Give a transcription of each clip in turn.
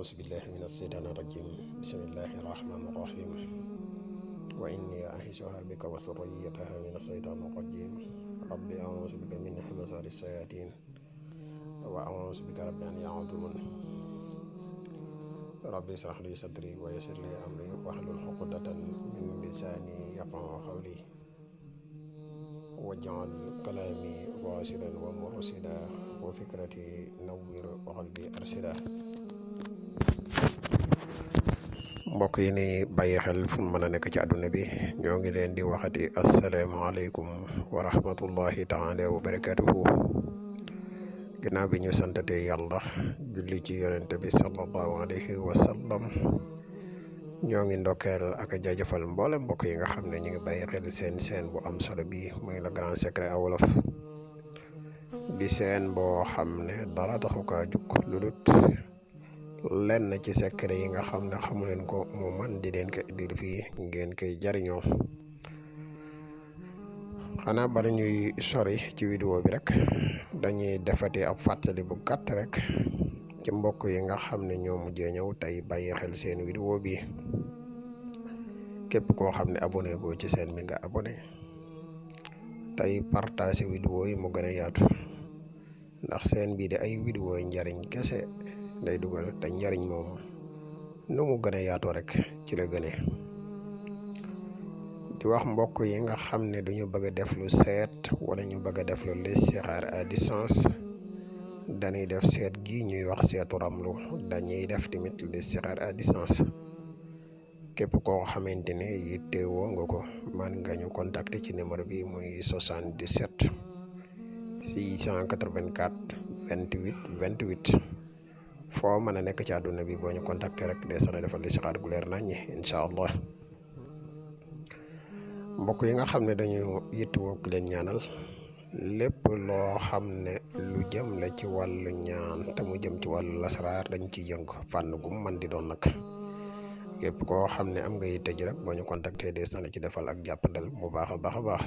أعوذ بالله من الشيطان الرجيم بسم الله الرحمن الرحيم وإني أعيذها بك وذريتها من الشيطان الرجيم رب أعوذ بك من همزات الشياطين وأعوذ بك رب أن يحضرون رب اشرح لي صدري ويسر لي أمري واحلل عقدة من لساني يفقهوا قولي واجعل كلامي راشدا ومرشدا وفكرتي نوّر وقلبي أرشدا. mbokk yi ni bàyyi xel fu mu mën a nekk ci àdduna bi ñoo ngi leen di waxati asalaamaaleykum wa rahmatullahi taala wa barakatuhu. ginnaaw bi ñu santate yàlla julli ci yonente bi sallallahu alayhi wa sallam ñoo ngi ndokkeel ak a jaajëfal mboole mbokk yi nga xam ne ñu ngi bàyyi xel seen bu am solo bi muy le grand secret à wolof di seen boo xam ne dara taxu kaa jukk lu dut lenn ci secret yi nga xam ne xamu leen ko mu man di leen ko indil fii ngeen koy jariñoo. xanaa bala ñuy sori ci vidéo bi rek dañuy defati ab fàttali bu gàtt rek ci mbokk yi nga xam ne ñoo mujjee ñëw tey bàyyi xel seen vidéo bi. képp koo xam ne abonné goo ci seen bi nga abonné tey partage vidéo yi mu gën a yaatu ndax seen bii de ay vidéo yi njariñ kese day dugal te njariñ moom nu mu gën a yaatoo rek ci la gëne. di wax mbokk yi nga xam ne duñu bëgg a def lu seet wala ñu bëgg a def lu listixaar à distance dañuy def seet gi ñuy wax seetu ramlu dañuy def tamit listixaar à distance. képp koo xamante ne yittewoo nga ko man nga ñu contacter ci numéro bi muy 77 684 28 28 foo mën a nekk ci àdduna bi boo ñu contacter rek des na defal listixaar gu leer naññi incha allah. mbokk yi nga xam ne dañu yittewoo ku leen ñaanal lépp loo xam ne lu jëm la ci wàllu ñaan te mu jëm ci wàllu lasraar dañ ci yëngu fànn gu man di doon nag. képp koo xam ne am nga yitte ji rek boo ñu contacter des na la ci defal ak jàppandal bu baax a baax a baax.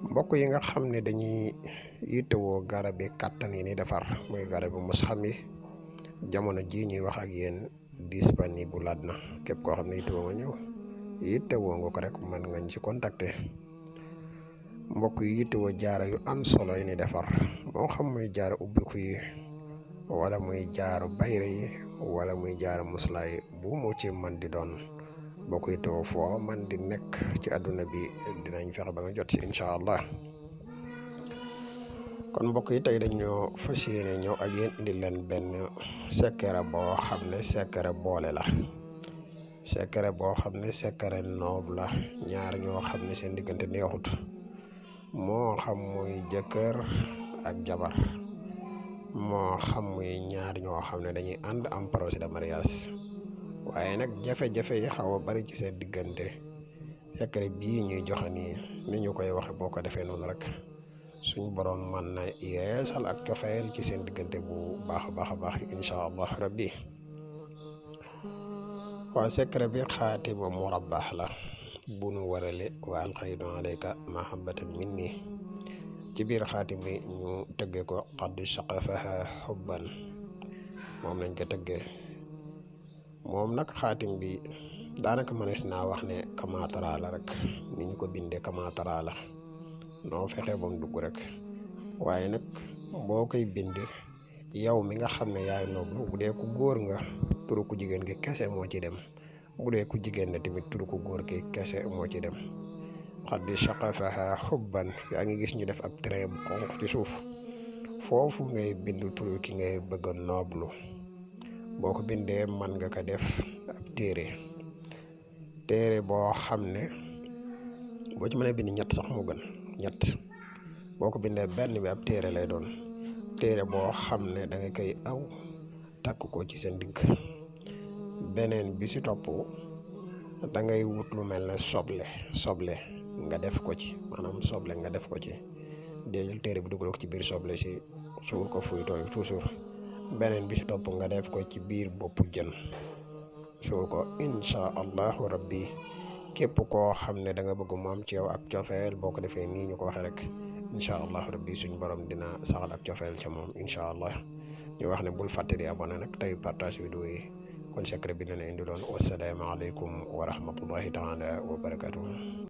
mbokk yi nga xam ne dañuy yittewoo garab yi kàttan yi ni defar muy garab yi mos xam yi jamono ji ñuy wax ak yéen disponible laat na. képp koo xam ne yittewoo nga ñëw yittewoo nga ko rek mën nga ñu ci contacter. mbokk yi yittewoo jaara yu am solo yi ni defar moo xam muy jaara ubbiku yi wala muy jaaru bayre yi wala muy jaaru muslaay bu mu ci man di doon boo koy too foo man di nekk ci àdduna bi dinañ fexe ba nga jot si incha allah. kon mbokk yi tey dañoo fas yéene ñëw ak yéen indi leen benn secret boo xam ne secret boole la. secret boo xam ne secret noob la ñaar ñoo xam ne seen diggante neexut moo xam muy jëkkër ak jabar moo xam muy ñaar ñoo xam ne dañuy ànd am projet de mariage waaye nag jafe-jafe yi xaw a bari ci seen diggante. secret bii ñuy joxe nii ni ñu koy waxe boo ko defee noonu rek suñ borom mën na yeesal ak cofeel ci seen diggante bu baax a baax a baax incha allah rabbi. waa secret bi xaatimu murabbaax la bu nu warale wa alxaydu alayka mahabbatan minni. ci biir xaatim bi ñu tëggee ko xaddu saqafaha xubban moom lañ ko tëggee. moom nag xaatim bi daanaka mënees naa wax ne kamaatara la rek ni ñu ko bindee kamaatara la noo fexe ba mu dugg rek. waaye nag boo koy bind yow mi nga xam ne yaay nooblu bu dee ku góor nga turu ku jigéen gi kese moo ci dem bu dee ku jigéen ne tamit turu ku góor gi kese moo ci dem. xaddi saqafaha xubban yaa ngi gis ñu def ab trait bu xonq ci suuf foofu ngay bind turu ki ngay bëgg a nooblu. boo ko bindee mën nga ko def ab téere boo xam ne boo ci mënee bind ñett sax moo gën ñett. boo ko bindee benn bi ab téere lay doon téere boo xam ne da nga koy aw takk ko ci seen digg. beneen bi si topp da ngay wut lu mel ne soble nga def ko ci maanaam soble nga def ko ci jël téere bi dugal ko ci biir soble si suur ko fuy tooy toujours. beneen bi si topp nga def ko ci biir boppu jën suur ko incha allahu rabbi. képp koo xam ne da nga bëgg mu am ci yow ak cofeel boo ko defee nii ñu ko waxee rek incha allah rabbi suñ borom dina saxal ak cofeel ca moom incha allah. ñu wax ne bul fàtte di abonné nag tey partage vidéo yi kon secret bi leen indi loon wasalaamaaleykum wa rahmatullahi taala wa barakatuh